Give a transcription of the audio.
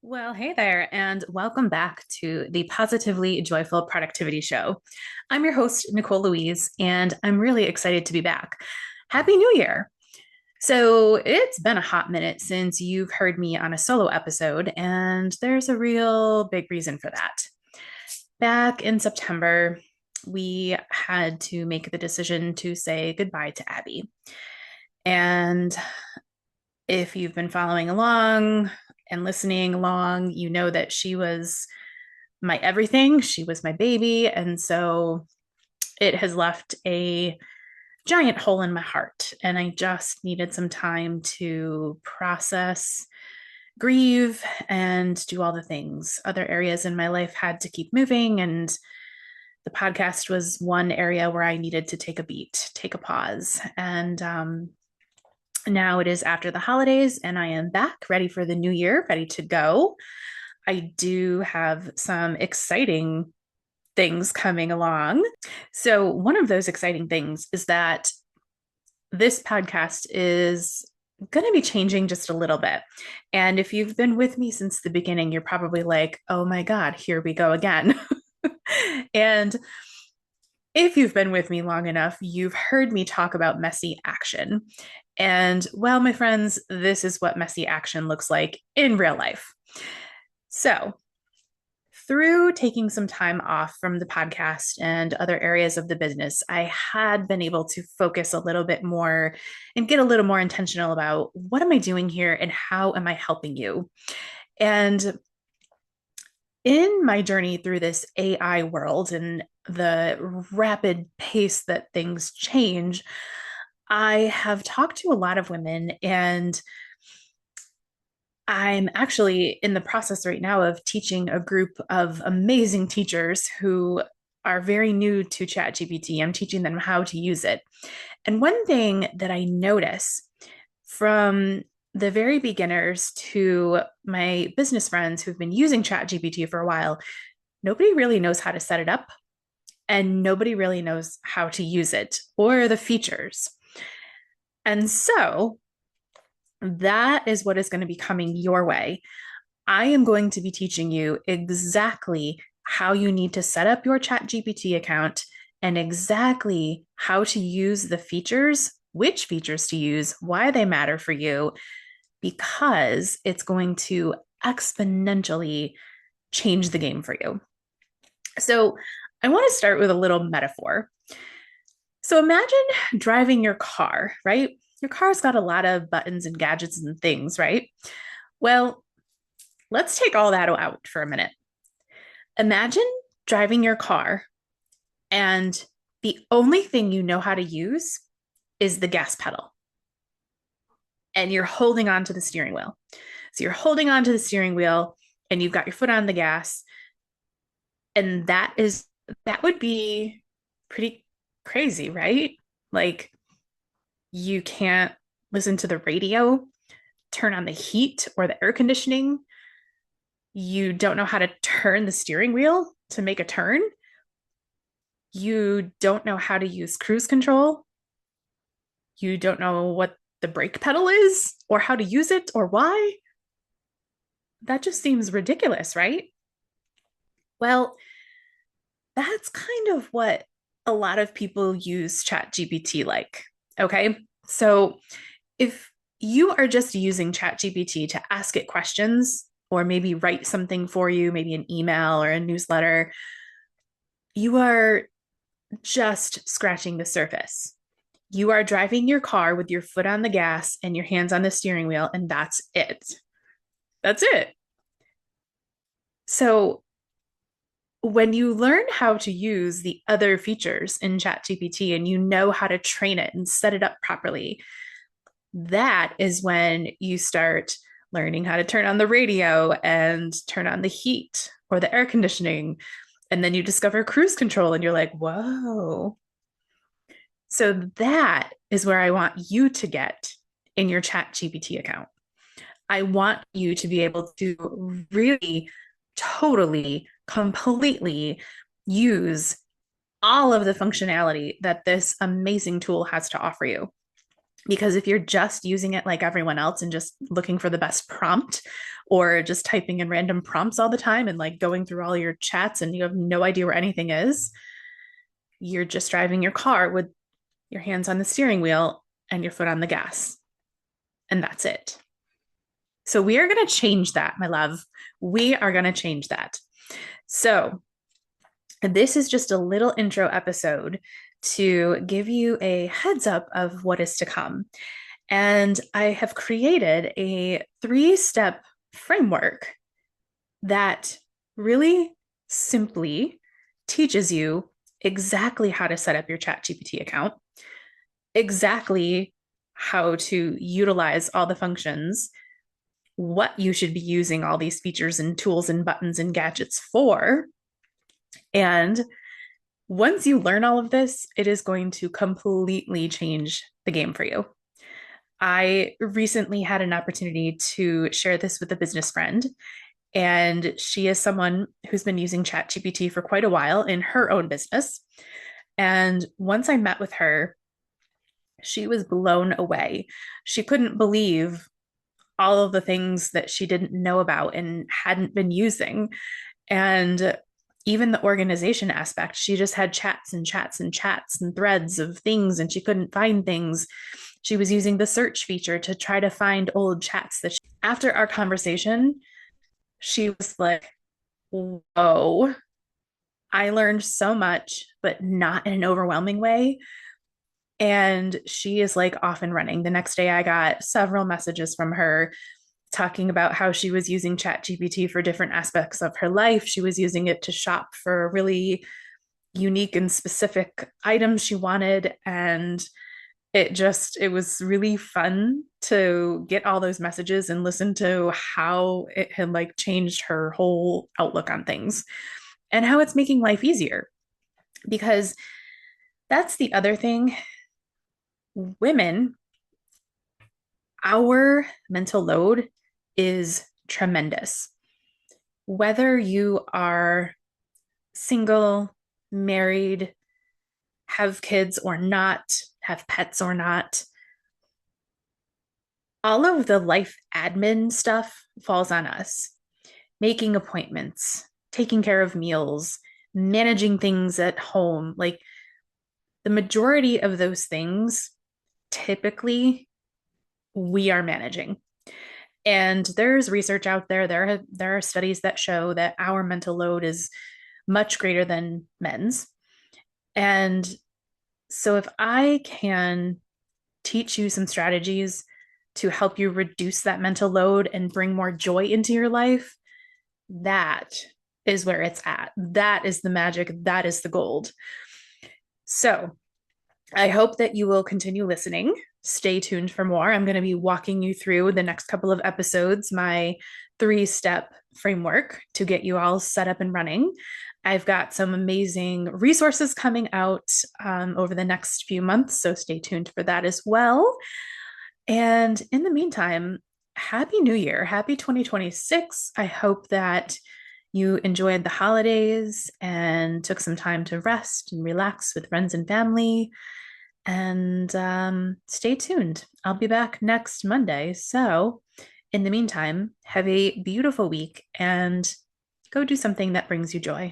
Well, hey there, and welcome back to the Positively Joyful Productivity Show. I'm your host, Nicole Louise, and I'm really excited to be back. Happy New Year! So, it's been a hot minute since you've heard me on a solo episode, and there's a real big reason for that. Back in September, we had to make the decision to say goodbye to Abby. And if you've been following along and listening along, you know that she was my everything. She was my baby. And so it has left a giant hole in my heart. And I just needed some time to process, grieve, and do all the things. Other areas in my life had to keep moving. And the podcast was one area where I needed to take a beat, take a pause. And now it is after the holidays, and I am back ready for the new year, ready to go. I do have some exciting things coming along. So, one of those exciting things is that this podcast is going to be changing just a little bit. And if you've been with me since the beginning, you're probably like, oh my God, here we go again. And if you've been with me long enough, you've heard me talk about messy action. And well, my friends, this is what messy action looks like in real life. So, through taking some time off from the podcast and other areas of the business, I had been able to focus a little bit more and get a little more intentional about what am I doing here and how am I helping you? And in my journey through this AI world and the rapid pace that things change, I have talked to a lot of women, and I'm actually in the process right now of teaching a group of amazing teachers who are very new to ChatGPT. I'm teaching them how to use it. And one thing that I notice from the very beginners to my business friends who've been using ChatGPT for a while, nobody really knows how to set it up and nobody really knows how to use it or the features. And so that is what is going to be coming your way. I am going to be teaching you exactly how you need to set up your ChatGPT account and exactly how to use the features, which features to use, why they matter for you, because it's going to exponentially change the game for you. So, I want to start with a little metaphor. So, imagine driving your car, right? Your car's got a lot of buttons and gadgets and things, right? Well, let's take all that out for a minute. Imagine driving your car and the only thing you know how to use is the gas pedal, and you're holding on to the steering wheel. So you're holding on to the steering wheel and you've got your foot on the gas. And that would be pretty crazy, right? Like you can't listen to the radio, turn on the heat or the air conditioning. You don't know how to turn the steering wheel to make a turn. You don't know how to use cruise control. You don't know what the brake pedal is or how to use it or why. That just seems ridiculous, right? Well, that's kind of what a lot of people use ChatGPT like. Okay. So if you are just using ChatGPT to ask it questions or maybe write something for you, maybe an email or a newsletter, you are just scratching the surface. You are driving your car with your foot on the gas and your hands on the steering wheel, and that's it. That's it. So, when you learn how to use the other features in ChatGPT and you know how to train it and set it up properly, that is when you start learning how to turn on the radio and turn on the heat or the air conditioning. And then you discover cruise control and you're like, whoa. So that is where I want you to get in your ChatGPT account. I want you to be able to really, totally, completely use all of the functionality that this amazing tool has to offer you. Because if you're just using it like everyone else and just looking for the best prompt or just typing in random prompts all the time and like going through all your chats and you have no idea where anything is, you're just driving your car with your hands on the steering wheel and your foot on the gas. And that's it. So we are going to change that, my love. We are going to change that. So this is just a little intro episode to give you a heads up of what is to come. And I have created a 3-step framework that really simply teaches you exactly how to set up your ChatGPT account, exactly how to utilize all the functions, what you should be using all these features and tools and buttons and gadgets for. And once you learn all of this, it is going to completely change the game for you. I recently had an opportunity to share this with a business friend, and she is someone who's been using ChatGPT for quite a while in her own business. And once I met with her, she was blown away. She couldn't believe all of the things that she didn't know about and hadn't been using. And even the organization aspect, she just had chats and chats and chats and threads of things, and she couldn't find things. She was using the search feature to try to find old chats that after our conversation, she was like, whoa, I learned so much, but not in an overwhelming way. And she is like off and running. The next day, I got several messages from her talking about how she was using ChatGPT for different aspects of her life. She was using it to shop for really unique and specific items she wanted. And it was really fun to get all those messages and listen to how it had like changed her whole outlook on things and how it's making life easier. Because that's the other thing. Women, our mental load is tremendous. Whether you are single, married, have kids or not, have pets or not, all of the life admin stuff falls on us. Making appointments, taking care of meals, managing things at home, like the majority of those things, typically we are managing. And there's research out there. There are studies that show that our mental load is much greater than men's. And so if I can teach you some strategies to help you reduce that mental load and bring more joy into your life, that is where it's at. That is the magic. That is the gold. So I hope that you will continue listening. Stay tuned for more. I'm going to be walking you through the next couple of episodes, my 3-step framework to get you all set up and running. I've got some amazing resources coming out over the next few months, so stay tuned for that as well. And in the meantime, Happy New Year. Happy 2026. I hope that you enjoyed the holidays and took some time to rest and relax with friends and family. And stay tuned. I'll be back next Monday. So, in the meantime, have a beautiful week and go do something that brings you joy.